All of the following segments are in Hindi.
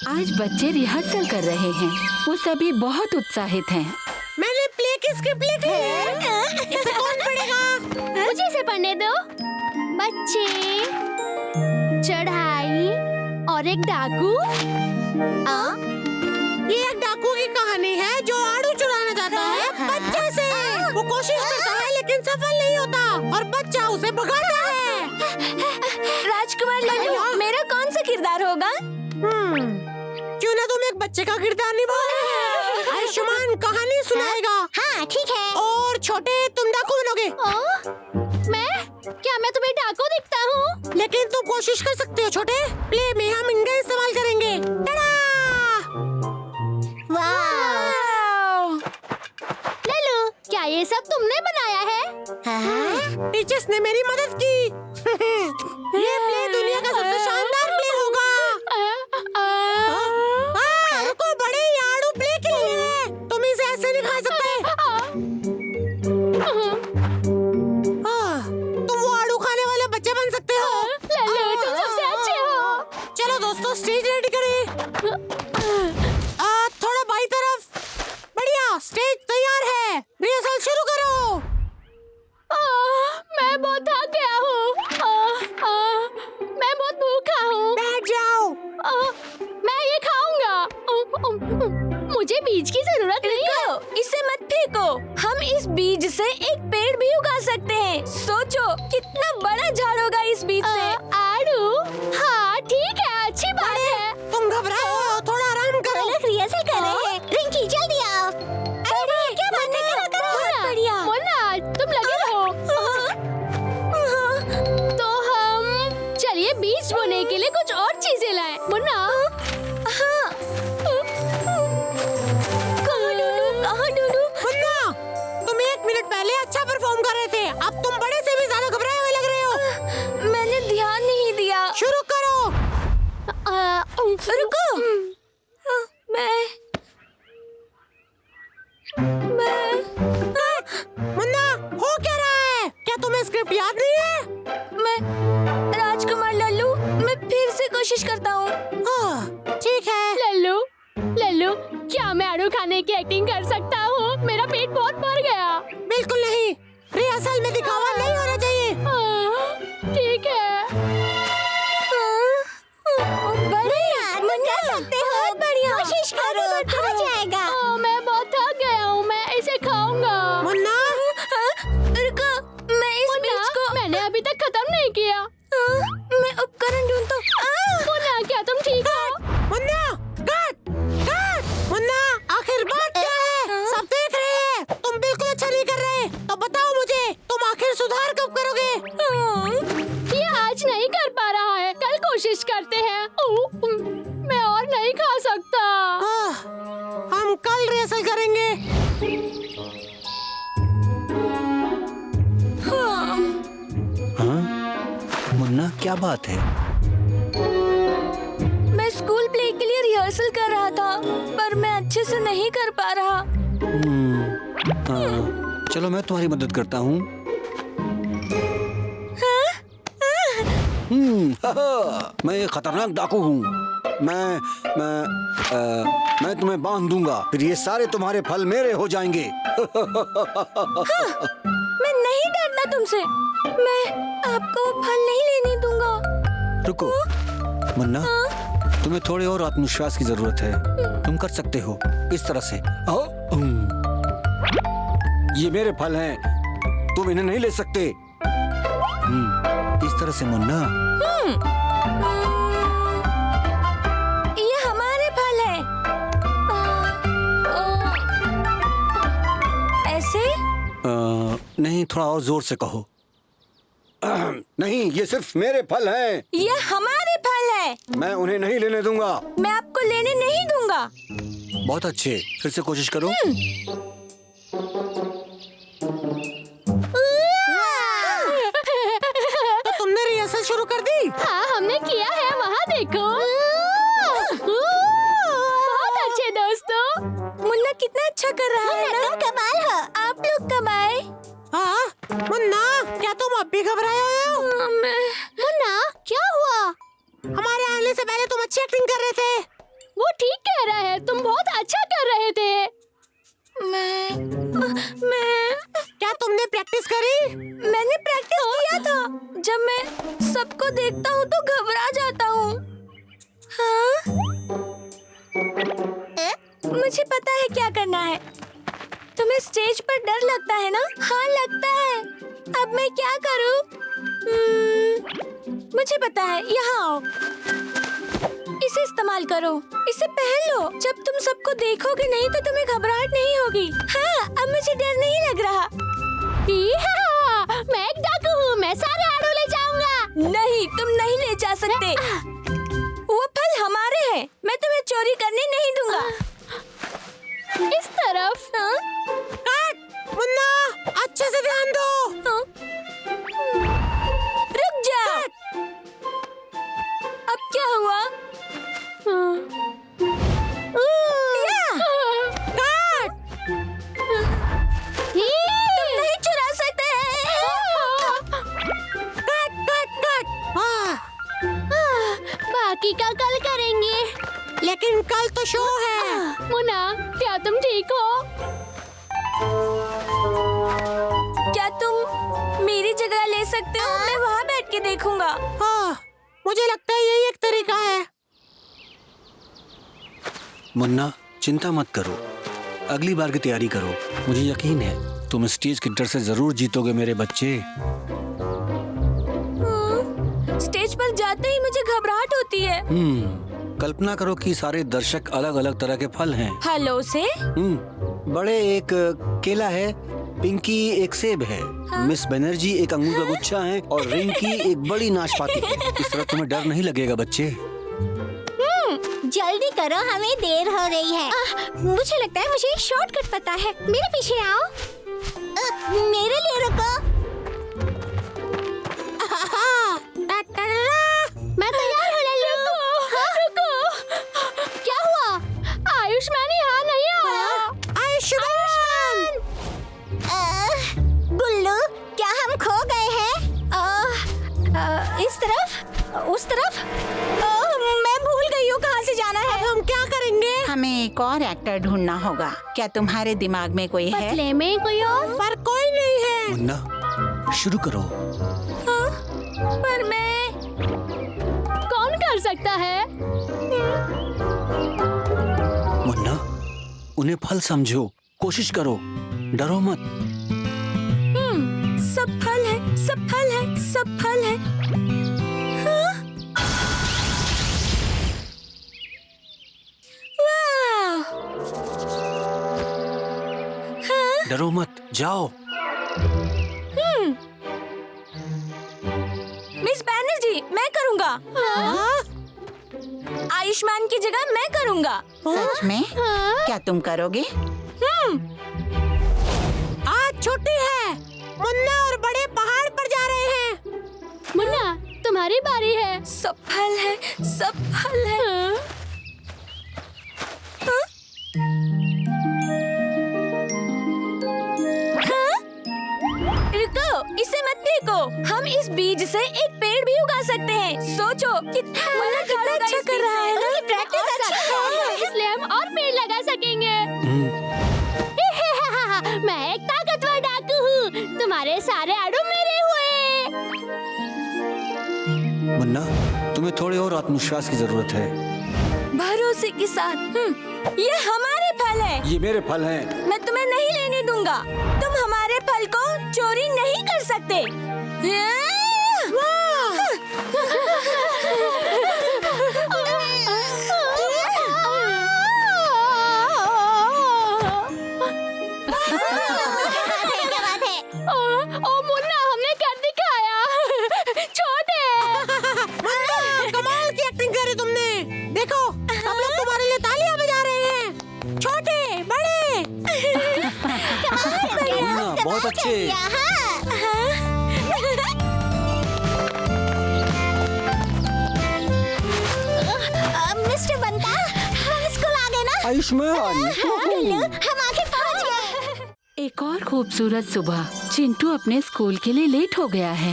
आज बच्चे रिहर्सल कर रहे हैं। वो सभी बहुत उत्साहित हैं। मैंने प्ले की स्क्रिप्ट लिखी है। इसे कौन पढ़ेगा? मुझे इसे पढ़ने दो। बच्चे, चढ़ाई और एक डाकू। ये एक डाकू की कहानी है जो आड़ू चुराना चाहता है बच्चे से। वो कोशिश करता है लेकिन सफल नहीं होता और बच्चा उसे भगाता है। राजकुमार लल्लू, मेरा कौन सा किरदार होगा? क्यों ना तुम एक बच्चे का किरदार निभाओ। आयुष्मान कहानी सुनाएगा। हाँ ठीक है। और छोटे तुम डाकू बनोगे। क्या मैं तुम्हें डाकू दिखता हूँ? लेकिन तुम कोशिश कर सकते हो छोटे। प्ले में हम इनका इस्तेमाल करेंगे। लल्लू, क्या ये सब तुमने बनाया है? टीचर्स ने मेरी मदद की। ये प्ले दुनिया का सबसे शानदार प्ले होगा। रुको, बड़े याड़ू प्ले के लिए है। तुम इसे ऐसे नहीं खा सकते। तुम वो आड़ू खाने वाले बच्चे बन सकते हो। लल्लू, तुम सबसे अच्छे हो। चलो दोस्तों, स्टेज रेडी करें। थोड़ा बाई तरफ। बढ़िया, स्टेज तैयार है। रिहर्सल शुरू करो। मैं बहुत थक गया हूँ। मैं बहुत भूखा हूँ। बैठ जाओ। मैं ये खाऊंगा। मुझे बीज की जरूरत नहीं है। इसे मत फेंको। हम इस बीज से एक पेड़ भी उगा सकते हैं। सोचो कितना बड़ा झाड़ होगा इस बीज से। आड़ू? हाँ ठीक है, अच्छी बात है। तुम घबराओ, थोड़ा आराम करो। रिहर्सल कर रहे हैं। रिंकी जल्दी आओ। अरे क्या बात है? बहुत बढ़िया। मुन्ना, तुम लगे रहो। तो हम चलिए बीज बोने के लिए कुछ और चीजें लाएं। मुन्ना। कहाँ ढूंढूं? मुन्ना, तुम 1 मिनट पहले अच्छा परफॉर्म कर रहे थे। अब तुम बड़े से भी ज्यादा घबराए हुए लग रहे हो। मैंने ध्यान नहीं दिया। शुरू करो। रुको। मुन्ना, हो क्या रहा है? क्या तुम्हें स्क्रिप्ट याद नहीं है? राजकुमार लल्लू, मैं फिर से कोशिश करता हूँ। ठीक है। लल्लू, लल्लू, क्या मैं आड़ू खाने की एक्टिंग कर सकता हूँ? मेरा पेट बहुत भर गया। बिल्कुल नहीं। रिहर्सल में दिखावा नहीं होना चाहिए। ठीक है। बढ़िया। कोशिश करो, हो जाएगा। मैं बहुत थक गया हूँ। मैं इसे खाऊंगा। मुन्ना, रुको, मैं इस बीज को मैंने अभी तक खत्म नहीं किया। मैं उपकरण ढूंढता हूँ। मुन्ना, क्या तुम ठीक हो? Munna, cut, cut. मुन्ना, आखिर बात क्या है? सब देख रहे हैं। तुम बिल्कुल अच्छा नहीं कर रहे। तो बताओ मुझे, तुम आखिर सुधार कब करोगे? ये आज नहीं कर पा रहा है। कल कोशिश करते हैं। मैं और नहीं खा सकता। हम कल रिहर्सल करेंगे। हाँ? मुन्ना, क्या बात है? मैं स्कूल प्ले के लिए रिहर्सल कर रहा था, पर मैं अच्छे से नहीं कर पा रहा। चलो मैं तुम्हारी मदद करता हूँ। मैं एक खतरनाक डाकू हूँ। मैं तुम्हें बांध दूंगा, फिर ये सारे तुम्हारे फल मेरे हो जाएंगे। मैं नहीं डरता तुमसे। मैं आपको फल नहीं लेने दूंगा। रुको मुन्ना, तुम्हें थोड़े और आत्मविश्वास की जरूरत है। तुम कर सकते हो। इस तरह से आओ। ये मेरे फल हैं, तुम इन्हें नहीं ले सकते। इस तरह से मुन्ना। ये हमारे फल हैं। ऐसे? नहीं, थोड़ा और जोर से कहो। नहीं, ये सिर्फ मेरे फल हैं। ये हमारे फल हैं। मैं उन्हें नहीं लेने दूंगा। मैं आपको लेने नहीं दूंगा। बहुत अच्छे, फिर से कोशिश करो। तो तुमने रिहर्सल शुरू कर दी? हाँ, हमने किया है। वहाँ देखो। बहुत अच्छे दोस्तों। मुन्ना कितना अच्छा कर रहा है ना? कमाल है। आप लोग कब आए? मुन्ना, क्या तुम अब भी घबराए हुए हो? मुन्ना, क्या हुआ? हमारे आने से पहले तुम अच्छी एक्टिंग कर रहे थे। वो ठीक कह रहा है, तुम बहुत अच्छा कर रहे थे। मैं क्या तुमने प्रैक्टिस करी? मैंने प्रैक्टिस किया था। जब मैं सबको देखता हूँ तो घबरा जाता हूँ। हाँ? मुझे पता है क्या करना है। तुम्हें स्टेज पर डर लगता है ना? हाँ लगता है। अब मैं क्या करूँ? मुझे पता है, यहाँ आओ। इसे इस्तेमाल करो, इसे पहन लो। जब तुम सबको देखोगे नहीं तो तुम्हें घबराहट नहीं होगी। हाँ, अब मुझे डर नहीं लग रहा। मैं एक डाकू हूँ, मैं सारे आड़ू ले जाऊंगा। नहीं, तुम नहीं ले जा सकते। वो फल हमारे हैं। मैं तुम्हें चोरी करने नहीं दूंगा। इस तरफ। काट! मुन्ना, अच्छे से ध्यान दो। रुक जा। अब क्या हुआ? तुम नहीं चुरा सकते। बाकी का कल करेंगे। लेकिन कल तो शो है। मुन्ना, क्या तुम ठीक हो? क्या तुम मेरी जगह ले सकते हो? मैं वहाँ बैठ के देखूंगा। हाँ, मुझे लगता है यही एक तरीका है। मुन्ना, चिंता मत करो, अगली बार की तैयारी करो। मुझे यकीन है तुम स्टेज के डर से जरूर जीतोगे मेरे बच्चे। स्टेज पर जाते ही मुझे घबराहट होती है। कल्पना करो कि सारे दर्शक अलग अलग तरह के फल हैं। फलों से? बड़े एक केला है, पिंकी एक सेब है, मिस बनर्जी एक अंगूर का गुच्छा है और रिंकी एक बड़ी नाशपाती है। इस तरह तुम्हें डर नहीं लगेगा बच्चे। जल्दी करो, हमें देर हो रही है। मुझे लगता है मुझे शॉर्टकट पता है। मेरे पीछे आओ। मेरे लिए रुको। मैं तैयार हूँ लल्लू। रुको। क्या हुआ? आयुष्मान यहाँ नहीं आया। आयुष्मान! गुल्लू, क्या हम खो गए हैं? इस तरफ? उस तरफ? मैं भूल गई हूँ कहाँ से जाना है। हम क्या करेंगे? हमें एक और एक्टर ढूंढना होगा। क्या तुम्हारे दिमाग में कोई है? पतले में कोई और? पर कोई नहीं है। मुन्ना, शुरू करो। पर मैं कौन कर सकता है? मुन्ना, उन्हें फल समझो, कोशिश करो, डरो मत। सब फल है, सब फल है, सब फल है। हाँ? वाह! हाँ? डरो मत, जाओ। मिस बैनर्जी, मैं करूँगा। आयुष्मान की जगह मैं करूँगा। सच में? क्या तुम करोगे? आज छुट्टी है। मुन्ना और बड़े पहाड़ पर जा रहे हैं। मुन्ना, तुम्हारी बारी है। सब फल है, सब फल है। हाँ? हाँ? रुको, इसे मत फेंको। हम इस बीज से एक पेड़ भी उगा सकते हैं। सोचो कितना अच्छा कर रहा है ना? प्रैक्टिस अच्छा है, इसलिए हम और पेड़ लगा सकेंगे। मैं एक ताकतवर डाकू हूँ। तुम्हारे सारे आड़ू मेरे हुए। मुन्ना, तुम्हें थोड़े और आत्मविश्वास की जरूरत है। भरोसे के साथ। ये हमारे फल है। ये मेरे फल हैं। मैं तुम्हें नहीं लेने दूंगा। तुम हमारे फल को चोरी नहीं कर सकते। ओ मुन्ना, हमने कर दिखाया। छोटे। कमाल की एक्टिंग करी तुमने। देखो, सब लोग तुम्हारे लिए तालियां बजा रहे हैं। छोटे, बड़े। मुन्ना, बहुत अच्छे। मिस्टर बनता, हम स्कूल आ गए ना? आयुष्मान। गुल्लू, हम आखिर पहुंच गए। एक और खूबसूरत सुबह। चिंटू अपने स्कूल के लिए लेट हो गया है।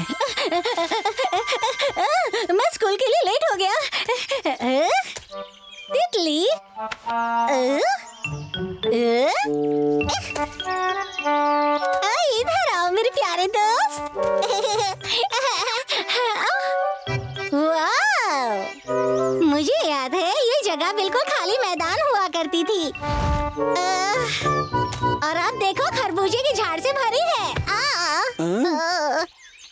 मैं स्कूल के लिए लेट हो गया। तितली। इधर आओ मेरे प्यारे दोस्त। वाह, मुझे याद है ये जगह बिल्कुल खाली मैदान हुआ करती थी। और अब देखो खरबूजे की झाड़ से भरी है।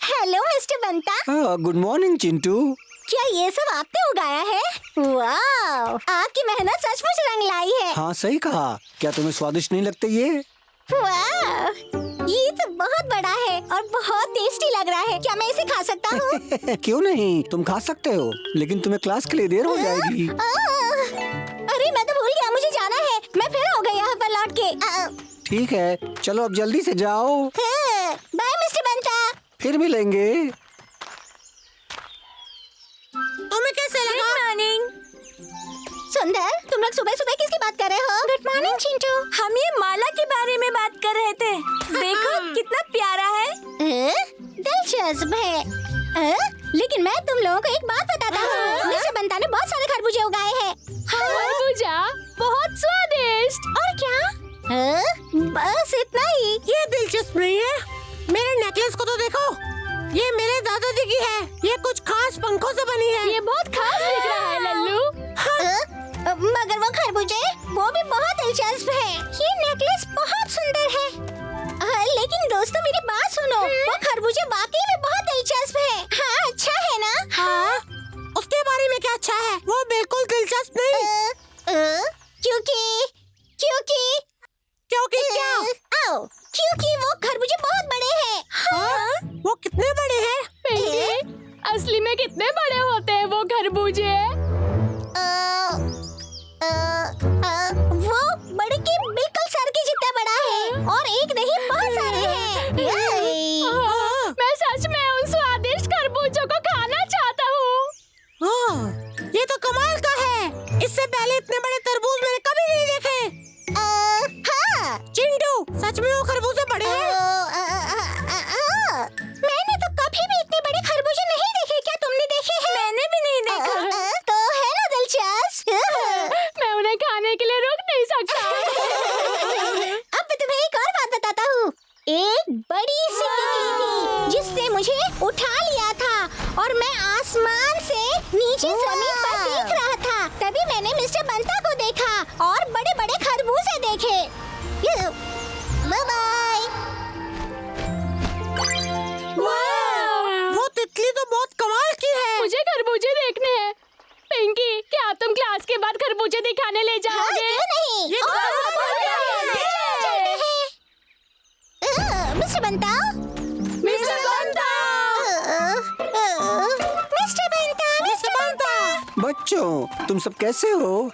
Hello mister Banta. Good morning Chintu. क्या ये सब आपने उगाया है? वाह, आपकी मेहनत सचमुच रंग लाई है। हाँ सही कहा। क्या तुम्हें स्वादिष्ट नहीं लगते ये? वाह, ये तो बहुत बड़ा है और बहुत टेस्टी लग रहा है। क्या मैं इसे खा सकता हूँ? क्यों नहीं, तुम खा सकते हो, लेकिन तुम्हें क्लास के लिए देर हो जाएगी। अरे मैं तो भूल गया, मुझे जाना है। मैं फिर आऊंगा यहाँ पर लौट के। ठीक है, चलो अब जल्दी से जाओ। बाय मिस्टर बंता। फिर मिलेंगे। तुम्हें कैसे लगा? Good morning. सुंदर, तुम लोग सुबह सुबह किसकी बात कर रहे हो? Good morning Chintu. हम ये माला के बारे में बात कर रहे थे। देखो कितना प्यारा है। दिलचस्प है। लेकिन मैं तुम लोगों को एक बात बताता हूँ। मिस्टर बंता ने बहुत सारे खरबूजे उगाए हैं। खरबूजा बहुत स्वादिष्ट। और क्या? बस इतना ही। ये दिलचस्प नहीं है। मेरे नेकलेस को तो देखो, ये मेरे दादाजी की है। ये कुछ खास पंखों से बनी है। ये बहुत खास दिख रहा है लल्लू। मगर वो खरबूजे, वो भी बहुत दिलचस्प है। ये नेकलेस बहुत सुंदर है। लेकिन दोस्तों मेरी बात सुनो, वो खरबूजे वाकई में बहुत दिलचस्प है। हाँ, अच्छा है ना? हाँ, उसके बारे में क्या अच्छा है? वो बिल्कुल दिलचस्प नहीं। क्योंकि क्या? क्योंकि वो खरबूजे बहुत बड़े हैं। हाँ? वो कितने बड़े हैं? पिंकी, असली में कितने बड़े होते हैं वो खरबूजे? वो बड़े के बिल्कुल सर के जितना बड़ा है और एक नहीं बहुत सारे हैं। मैं सच में उन स्वादिष्ट खरबूजों को खाना चाहता हूँ। हाँ, ये तो कमाल का है। इससे पहले इतने बड़े तरबूज मैंने कभी नहीं देखे। हाँ। चिंटू, सच में वो खरबूजे बड़े हैं? मैंने तो कभी भी इतने बड़े खरबूजे नहीं देखे। क्या तुमने देखे हैं? मैंने भी नहीं देखा। तो है ना दिलचस्प? मैं उन्हें खाने के लिए रुक नहीं सकता। अब मैं तुम्हें एक और बात बताता हूँ। एक बड़ी सी तितली थी जिसने मुझे उठा लिया था और मैं आसमान से नीचे जमीन पर देख रहा था। तभी मैंने मिस्टर बंता को देखा और बड़े बड़े खरबूजे देखे। Bye bye. वो तितली तो बहुत कमाल की है। मुझे खरबूजे देखने हैं। पिंकी, क्या तुम क्लास के बाद खरबूजे दिखाने ले जाओगे? क्यों नहीं? ये तो मिस्टर बंता। मिस्टर बंता! मिस्टर बंता। बच्चों, तुम सब कैसे हो?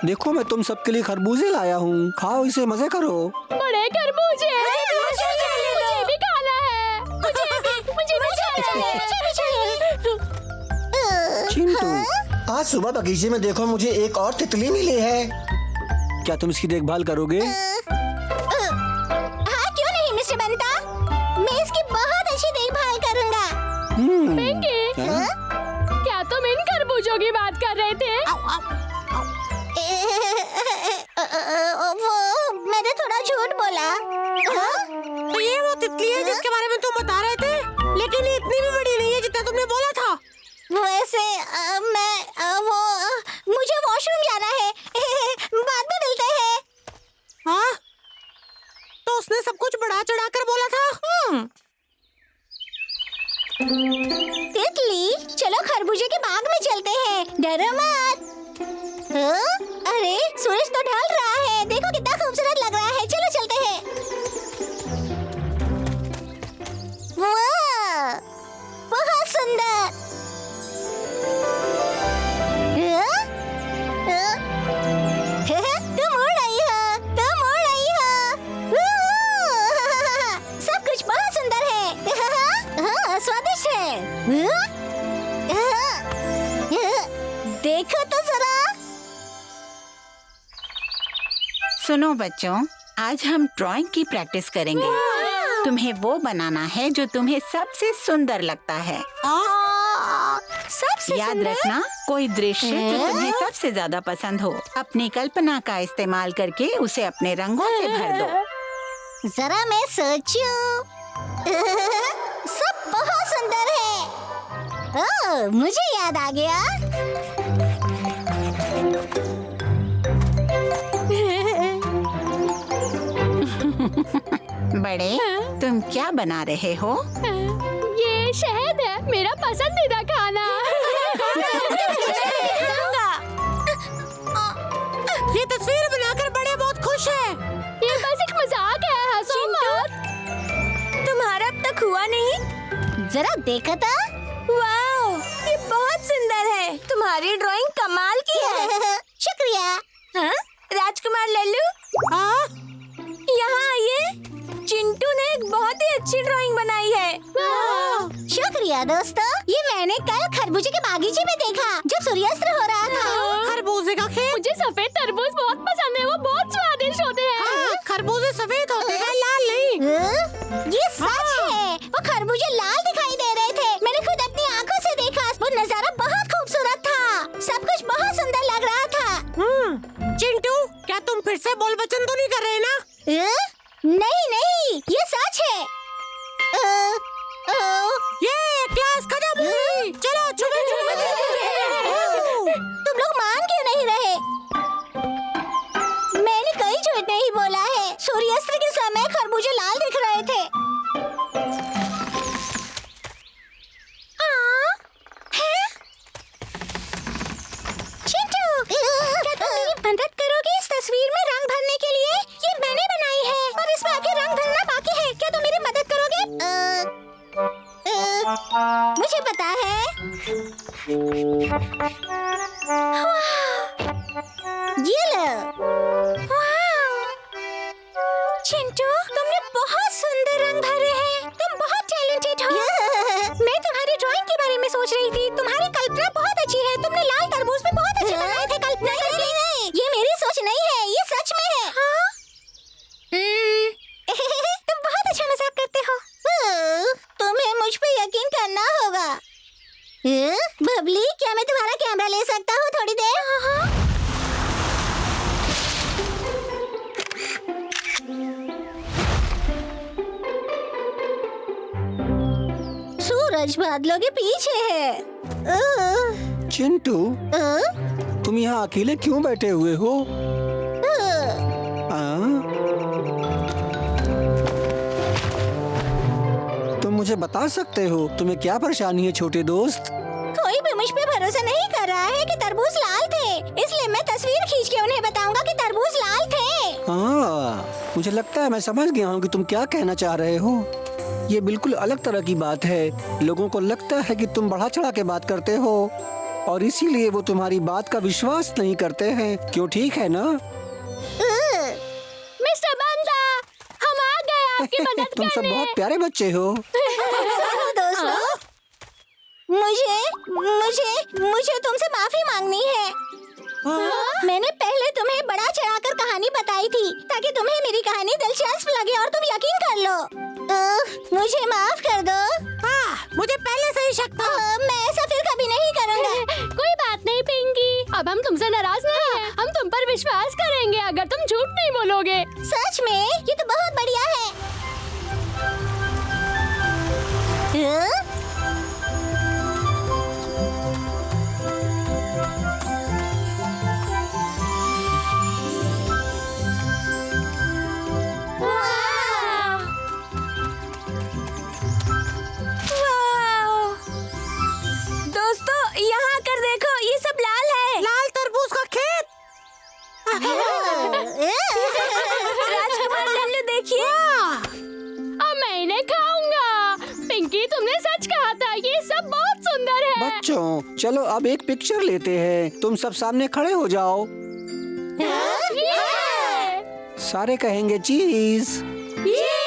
देखो मैं तुम सबके लिए खरबूजे लाया हूँ। खाओ इसे, मजे करो। बड़े खरबूजे। मुझे भी खाना है। मुझे भी चाहिए। चिंटू, आज सुबह बगीचे में देखो मुझे एक और तितली मिली है। क्या तुम इसकी देखभाल करोगे? हाँ, क्यों नहीं मिस्टर बंता। मैं इसकी बहुत अच्छी देखभाल करूँगा। पिंकी, क्या तुम इन खरबूजों की बात कर रहे थे? वो मैंने थोड़ा झूठ बोला। तो ये वो तितली है जिसके बारे में तुम बता रहे थे, लेकिन ये इतनी भी बड़ी नहीं है जितना तुमने बोला था। वैसे मुझे वॉशरूम जाना है। बाद में मिलते हैं। हाँ? तो उसने सब कुछ बढ़ा चढ़ा कर बोला था। तितली, चलो खरबूजे के बाग में चलते हैं। डरो मत। अरे सूरज तो ढल रहा है। देखो कितना खूबसूरत लग रहा है। चलो चलते हैं। वाह, बहुत सुंदर। तुम उड़ रही हो, तुम उड़ रही हो। सब कुछ बहुत सुंदर है। हाँ, स्वादिष्ट है। देखो तो जरा। सुनो बच्चों, आज हम ड्राइंग की प्रैक्टिस करेंगे। तुम्हें वो बनाना है जो तुम्हें सबसे सुंदर लगता है। सबसे याद सुंदर? रखना, कोई दृश्य जो तुम्हें सबसे ज्यादा पसंद हो, अपनी कल्पना का इस्तेमाल करके उसे अपने रंगों से भर दो। जरा मैं सोचूं। सब बहुत सुंदर है। ओह, मुझे याद आ गया। बड़े, तुम क्या बना रहे हो? ये शहद है, मेरा पसंदीदा खाना। ये तस्वीर बनाकर बड़े बहुत खुश है। ये बस एक मजाक है, हंसो मत। तुम्हारा अब तक हुआ नहीं? जरा देखा था। वाओ, ये बहुत सुंदर है। तुम्हारी ड्राइंग कमाल की है। शुक्रिया। हाँ? राजकुमार लल्लू, हाँ? यहाँ आइए। चिंटू ने एक बहुत ही अच्छी ड्राइंग बनाई है। शुक्रिया दोस्तों। ये मैंने कल खरबूजे के बागीचे में देखा जब सूर्यास्त हो रहा था। खरबूजे का खेत। मुझे सफेद तरबूज बहुत पसंद है, वो बहुत स्वादिष्ट होते हैं। हाँ, खरबूजे सफेद होते हैं, लाल नहीं। ये सच है। वो खरबूजे लाल दिखाई दे रहे थे। मैंने खुद अपनी आंखों से देखा। वो नजारा बहुत खूबसूरत था। सब कुछ बहुत सुंदर लग रहा था। चिंटू, क्या तुम फिर से बोल वचन तो नहीं कर रहे ना? नहीं नहीं, ये सच है। ये क्लास खत्म हो गई। चलो छुपे तुम लोग मान क्यों नहीं रहे? मैंने कोई झूठ नहीं बोला है। सूर्यास्त के समय खरबूजे लाल दिख रहे थे। चिंटू, क्या तुम मेरी मदद करोगे इस तस्वीर में रंग भरने के लिए? ये मैंने बनाई है और इसमें आगे रंग भरना बाकी है। क्या तुम मेरी मदद करोगे? मुझे पता है। ये लो। चिंटू, तुमने बहुत सुंदर रंग भरे हैं। तुम बहुत टैलेंटेड हो। मैं तुम्हारी ड्राइंग के बारे में सोच रही थी। तुम्हारी कल्पना बहुत अच्छी है। तुमने लाल तरबूज भी बहुत अच्छे बनाए थे। कल्पना नहीं, ये मेरी सोच नहीं है, ये सच में है। तुम बहुत अच्छा मजाक करते हो। तुम्हें मुझ पे यकीन करना होगा। बबली, क्या मैं तुम्हारा कैमरा ले सकता हूँ थोड़ी देर? सूरज बादलों के पीछे है। चिंटू, तुम यहाँ अकेले क्यों बैठे हुए हो? तुम मुझे बता सकते हो तुम्हें क्या परेशानी है छोटे दोस्त? कोई भी मुझ पे भरोसा नहीं कर रहा है कि तरबूज लाल थे, इसलिए मैं तस्वीर खींच के उन्हें बताऊंगा कि तरबूज लाल थे। हाँ, मुझे लगता है मैं समझ गया हूँ कि तुम क्या कहना चाह रहे हो। ये बिल्कुल अलग तरह की बात है। लोगों को लगता है कि तुम बढ़ा चढ़ा के बात करते हो और इसीलिए वो तुम्हारी बात का विश्वास नहीं करते हैं। क्यों, ठीक है ना? मिस्टर बंदा, हम आ गए आपकी मदद तुम सब करने। बहुत प्यारे बच्चे हो। दोस्तों, मुझे तुमसे माफी मांगनी है। मैंने पहले तुम्हें बड़ा चढ़ाकर कहानी बताई थी ताकि तुम्हें मेरी कहानी दिलचस्प लगे और तुम यकीन कर लो। मुझे माफ कर दो। मुझे पहले से ही शक था। मैं ऐसा फिर कभी नहीं करूँगा। कोई बात नहीं पिंकी, अब हम तुमसे नाराज नहीं हैं। हम तुम पर विश्वास करेंगे अगर तुम झूठ नहीं बोलोगे। सच में ये तो बहुत बढ़िया है। दोस्तों, यहाँ आकर देखो, ये सब लाल है। लाल तरबूज का खेत। राजकुमार लल्लू, देखिए। अब मैं इन्हें खाऊंगा। पिंकी, तुमने सच कहा था, ये सब बहुत सुंदर है। बच्चों, चलो अब एक पिक्चर लेते हैं। तुम सब सामने खड़े हो जाओ। ये! सारे कहेंगे चीज। ये!